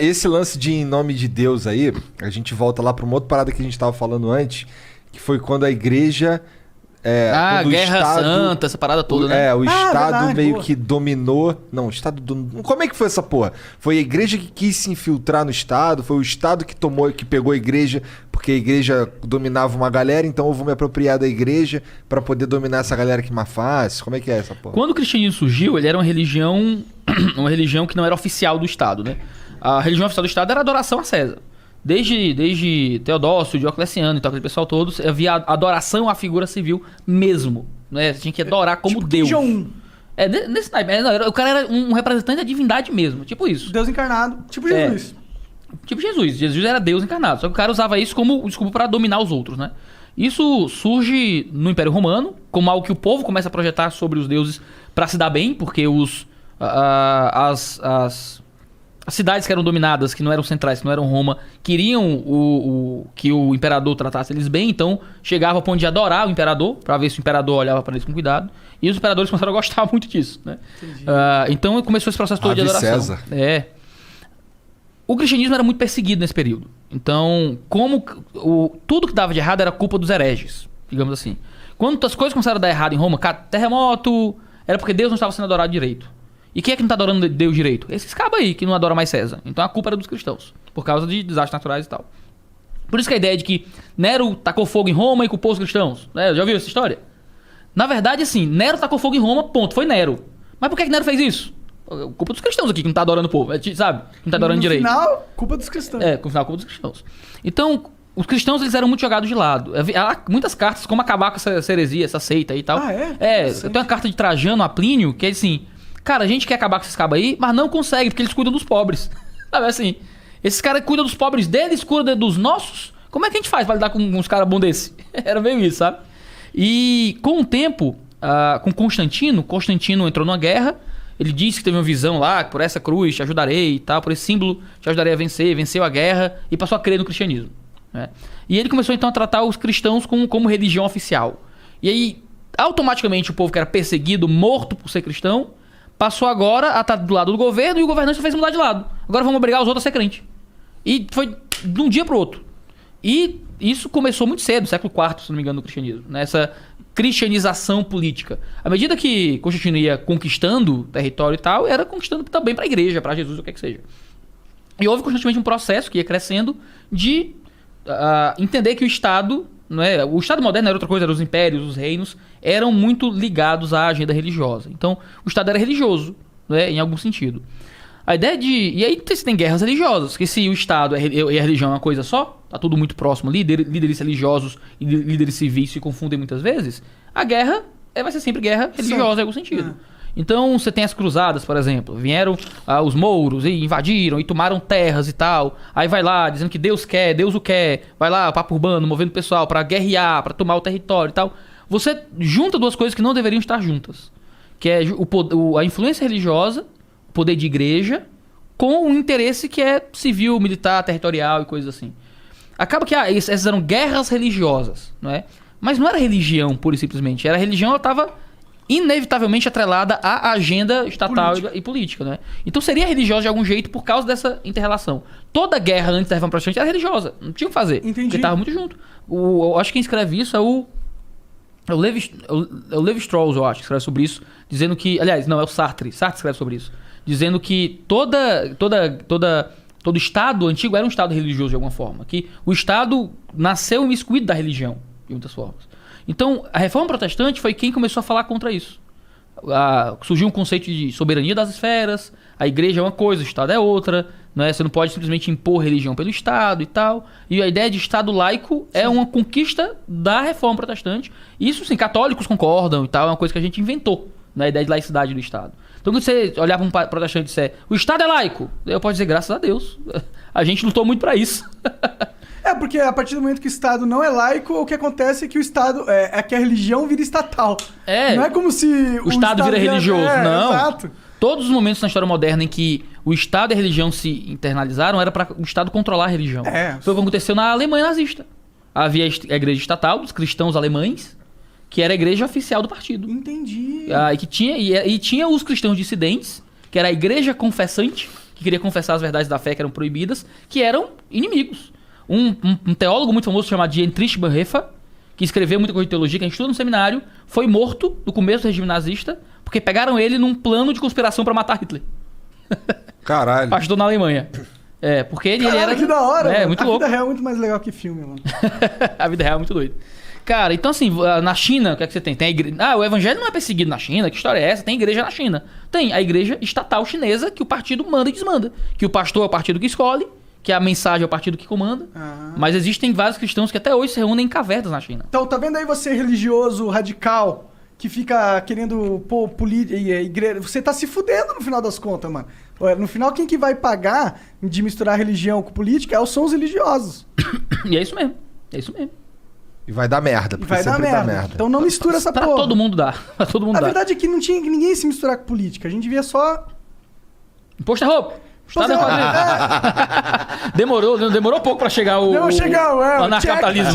Esse lance de em nome de Deus aí, a gente volta lá pra uma outra parada que a gente tava falando antes, que foi quando a igreja... quando Guerra Estado, Santa, essa parada toda, né? O Estado verdade, meio boa. que dominou... Não, o Estado... Como é que foi essa porra? Foi a igreja que quis se infiltrar no Estado? Foi o Estado que pegou a igreja porque a igreja dominava uma galera, então eu vou me apropriar da igreja pra poder dominar essa galera que má faz? Como é que é essa porra? Quando o cristianismo surgiu, ele era uma religião que não era oficial do Estado, né? A religião oficial do Estado era a adoração a César. Desde Teodócio, Diocleciano e tal, aquele pessoal todos, havia adoração à figura civil mesmo, né? Você tinha que adorar como tipo Deus. John, Nesse naipe. O cara era um representante da divindade mesmo, tipo isso. Deus encarnado, tipo Jesus. Tipo Jesus. Jesus era Deus encarnado. Só que o cara usava isso como desculpa para dominar os outros, né? Isso surge no Império Romano, como algo que o povo começa a projetar sobre os deuses para se dar bem, porque as cidades que eram dominadas, que não eram centrais, que não eram Roma, queriam que o imperador tratasse eles bem, então chegava ao ponto de adorar o imperador, para ver se o imperador olhava para eles com cuidado. E os imperadores começaram a gostar muito disso, né? Então começou esse processo todo de adoração. César. O cristianismo era muito perseguido nesse período. Então, tudo que dava de errado era culpa dos hereges, digamos assim. Quando as coisas começaram a dar errado em Roma, terremoto, era porque Deus não estava sendo adorado direito. E quem é que não está adorando Deus direito? Esses cabos aí, que não adoram mais César. Então a culpa era dos cristãos, por causa de desastres naturais e tal. Por isso que a ideia de que Nero tacou fogo em Roma e culpou os cristãos. Já ouviu essa história? Na verdade, assim, Nero tacou fogo em Roma, ponto, foi Nero. Mas por que Nero fez isso? Culpa dos cristãos aqui, que não tá adorando o povo, sabe? Não tá adorando direito. No final, culpa dos cristãos. No final, culpa dos cristãos. Então, os cristãos, eles eram muito jogados de lado. Há muitas cartas, como acabar com essa heresia, essa seita aí e tal. Tem uma carta de Trajano a Plínio, que é assim... Cara, a gente quer acabar com esses cabos aí, mas não consegue, porque eles cuidam dos pobres. Sabe assim? Esses caras cuidam dos pobres deles, cuidam dos nossos. Como é que a gente faz pra lidar com uns caras bons desse? Era meio isso, sabe? E com o tempo, com Constantino entrou numa guerra. Ele disse que teve uma visão lá, que por essa cruz te ajudarei e tal, por esse símbolo te ajudarei a vencer. Venceu a guerra e passou a crer no cristianismo, né? E ele começou então a tratar os cristãos como religião oficial. E aí, automaticamente, o povo que era perseguido, morto por ser cristão, passou agora a estar do lado do governo e o governante fez mudar de lado. Agora vamos obrigar os outros a ser crente. E foi de um dia pro outro. E isso começou muito cedo, século IV, se não me engano, no cristianismo. Nessa cristianização política. À medida que Constantino ia conquistando território e tal, era conquistando também para a igreja, para Jesus, o que é que seja. E houve constantemente um processo que ia crescendo de entender que o Estado... Não é? O Estado moderno era outra coisa, eram os impérios, os reinos, eram muito ligados à agenda religiosa. Então, o Estado era religioso, né, em algum sentido. A ideia de... E aí você tem guerras religiosas, que se o Estado e a religião é uma coisa só, tá tudo muito próximo ali, líderes religiosos e líderes civis se confundem muitas vezes, a guerra vai ser sempre guerra religiosa em algum sentido. Então, você tem as cruzadas, por exemplo. Vieram os mouros e invadiram e tomaram terras e tal. Aí vai lá, dizendo que Deus quer, Deus o quer. Vai lá, papo urbano, movendo o pessoal pra guerrear, pra tomar o território e tal. Você junta duas coisas que não deveriam estar juntas. Que é a influência religiosa, o poder de igreja, com o interesse que é civil, militar, territorial e coisas assim. Acaba que essas eram guerras religiosas, não é? Mas não era religião, pura e simplesmente. Era religião, ela estava inevitavelmente atrelada à agenda estatal e política, né? Então seria religiosa de algum jeito por causa dessa inter-relação. Toda guerra antes da Reforma Protestante era religiosa, não tinha o que fazer. Entendi. Porque estava muito junto. Eu acho que quem escreve isso é o Levi Strauss, eu acho, que escreve sobre isso, dizendo que... Aliás, não, é o Sartre. Sartre escreve sobre isso. Dizendo que todo Estado antigo era um Estado religioso de alguma forma. Que o Estado nasceu imiscuído da religião, de muitas formas. Então, a Reforma Protestante foi quem começou a falar contra isso. Surgiu um conceito de soberania das esferas, a igreja é uma coisa, o Estado é outra, né? Você não pode simplesmente impor religião pelo Estado e tal. E a ideia de Estado laico é uma conquista da Reforma Protestante. Isso, sim, católicos concordam e tal, é uma coisa que a gente inventou, né? A ideia de laicidade do Estado. Então, quando você olhar para um protestante e disser, o Estado é laico, eu posso dizer, graças a Deus, a gente lutou muito para isso. Porque a partir do momento que o Estado não é laico, o que acontece é que o Estado... É que a religião vira estatal. Não é como se... O Estado vira religioso. Não. Exato. Todos os momentos na história moderna em que o Estado e a religião se internalizaram era para o Estado controlar a religião. Foi o que aconteceu na Alemanha nazista. Havia a igreja estatal dos cristãos alemães, que era a igreja oficial do partido. Entendi. E tinha os cristãos dissidentes, que era a igreja confessante, que queria confessar as verdades da fé que eram proibidas, que eram inimigos. Um teólogo muito famoso chamado Dietrich Bonhoeffer, que escreveu muita coisa de teologia, que a gente estuda no seminário, foi morto no começo do regime nazista, porque pegaram ele num plano de conspiração pra matar Hitler. Caralho. Pastor na Alemanha. Porque ele era... que da hora, muito a louco. vida real é muito mais legal que filme, mano. A vida real é muito doida. Cara, então assim, na China, o que é que você tem? Tem a igreja... o evangelho não é perseguido na China, que história é essa? Tem igreja na China. Tem a igreja estatal chinesa, que o partido manda e desmanda. Que o pastor é o partido que escolhe, que a mensagem é o partido que comanda. Mas existem vários cristãos que até hoje se reúnem em cavernas na China. Então, tá vendo aí você religioso, radical, que fica querendo pôr igreja... Você tá se fudendo no final das contas, mano. No final, quem que vai pagar de misturar religião com política são os religiosos. E é isso mesmo. É isso mesmo. E vai dar merda, porque sempre dá merda. Então não mistura essa porra. Pra todo mundo dá. Pra todo mundo A dá. verdade é que não tinha ninguém se misturar com política. A gente via só... Imposto é roubo. Demorou pouco pra chegar o anarcapitalismo.